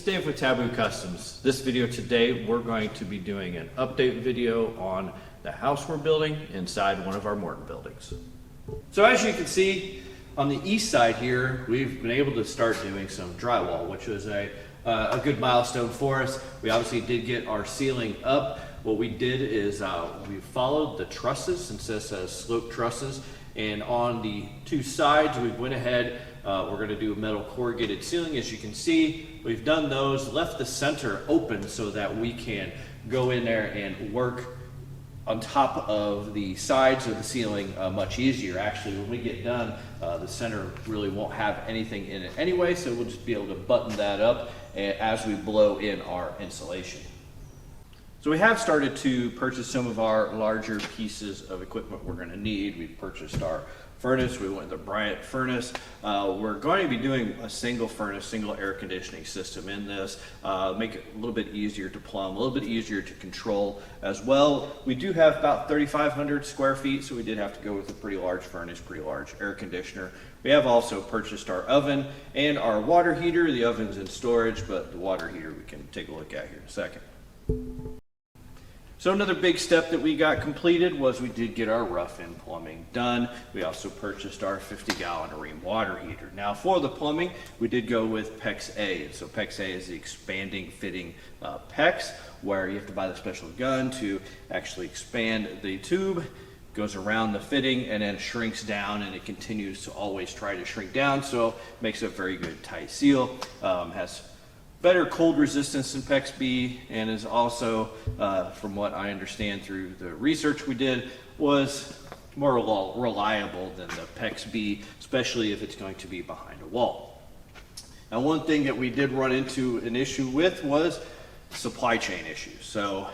it's Dave with Taboo Customs. This video today, we're going to be doing an update video on the house we're building inside one of our Morton buildings. So as you can see, on the east side here, we've been able to start doing some drywall, which was a good milestone for us. We obviously did get our ceiling up. What we did is we followed the trusses, since this says slope trusses, and on the two sides we went ahead, we're going to do a metal corrugated ceiling. As you can see, we've done those, left the center open so that we can go in there and work on top of the sides of the ceiling much easier. Actually, when we get done, the center really won't have anything in it anyway, so we'll just be able to button that up as we blow in our insulation. So we have started to purchase some of our larger pieces of equipment we're going to need. We've purchased our furnace. We went with the Bryant furnace. We're going to be doing a single furnace, single air conditioning system in this, make it a little bit easier to plumb, a little bit easier to control as well. We do have about 3,500 square feet, so we did have to go with a pretty large furnace, pretty large air conditioner. We have also purchased our oven and our water heater. The oven's in storage, but the water heater we can take a look at here in a second. So another big step that we got completed was we did get our rough-in plumbing done. We also purchased our 50-gallon Areem water heater. Now for the plumbing, we did go with PEX A. So PEX A is the expanding fitting PEX, where you have to buy the special gun to actually expand the tube, goes around the fitting, and then shrinks down, and it continues to always try to shrink down, so it makes a very good tight seal. Has better cold resistance than PEX B, and is also, from what I understand through the research we did, was more reliable than the PEX B, especially if it's going to be behind a wall. Now, one thing that we did run into an issue with was supply chain issues. So,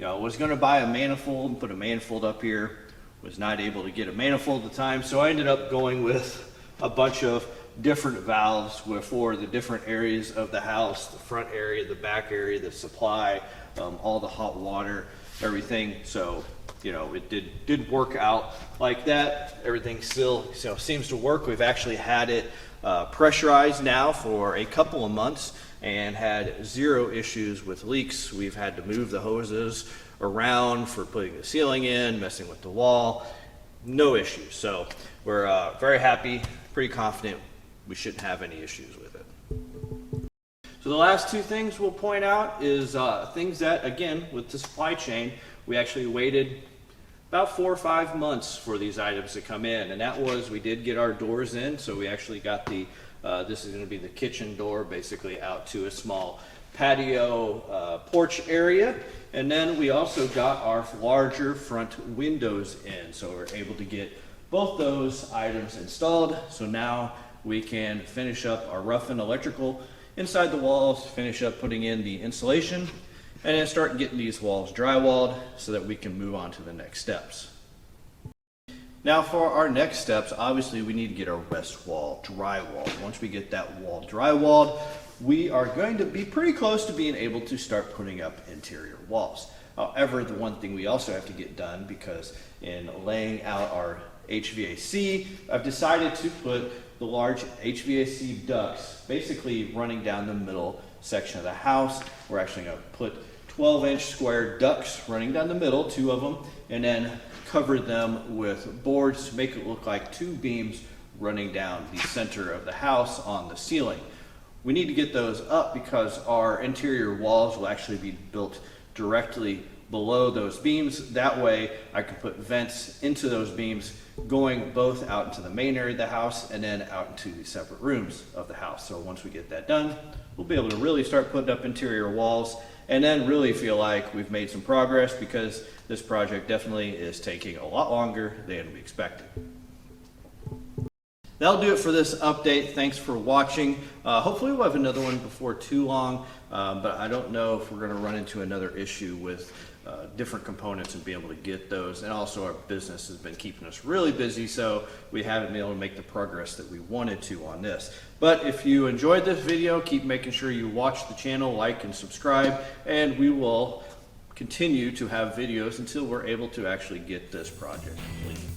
I was going to buy a manifold and put a manifold up here, was not able to get a manifold at the time, so I ended up going with a bunch of different valves for the different areas of the house, the front area, the back area, the supply, all the hot water, everything. So, it did work out like that. Everything still seems to work. We've actually had it pressurized now for a couple of months and had zero issues with leaks. We've had to move the hoses around for putting the ceiling in, messing with the wall. No issues. So we're very happy, pretty confident we shouldn't have any issues with it. So the last two things we'll point out is things that, again, with the supply chain, we actually waited about 4 or 5 months for these items to come in, and that was, we did get our doors in, so we actually got the, this is going to be the kitchen door, basically out to a small patio porch area, and then we also got our larger front windows in, so we're able to get both those items installed. So now we can finish up our rough-in electrical inside the walls, finish up putting in the insulation, and then start getting these walls drywalled so that we can move on to the next steps. Now for our next steps, obviously we need to get our west wall drywalled. Once we get that wall drywalled, we are going to be pretty close to being able to start putting up interior walls. However, the one thing we also have to get done, because in laying out our HVAC, I've decided to put the large HVAC ducts basically running down the middle section of the house. We're actually going to put 12-inch square ducts running down the middle, 2 of them, and then cover them with boards to make it look like 2 beams running down the center of the house on the ceiling. We need to get those up because our interior walls will actually be built directly below those beams. That way I can put vents into those beams going both out into the main area of the house and then out into the separate rooms of the house. So once we get that done, we'll be able to really start putting up interior walls and then really feel like we've made some progress, because this project definitely is taking a lot longer than we expected. That'll do it for this update. Thanks for watching. Hopefully we'll have another one before too long, but I don't know if we're going to run into another issue with different components and be able to get those. And also our business has been keeping us really busy, so we haven't been able to make the progress that we wanted to on this. But if you enjoyed this video, keep making sure you watch the channel, like and subscribe, and we will continue to have videos until we're able to actually get this project complete.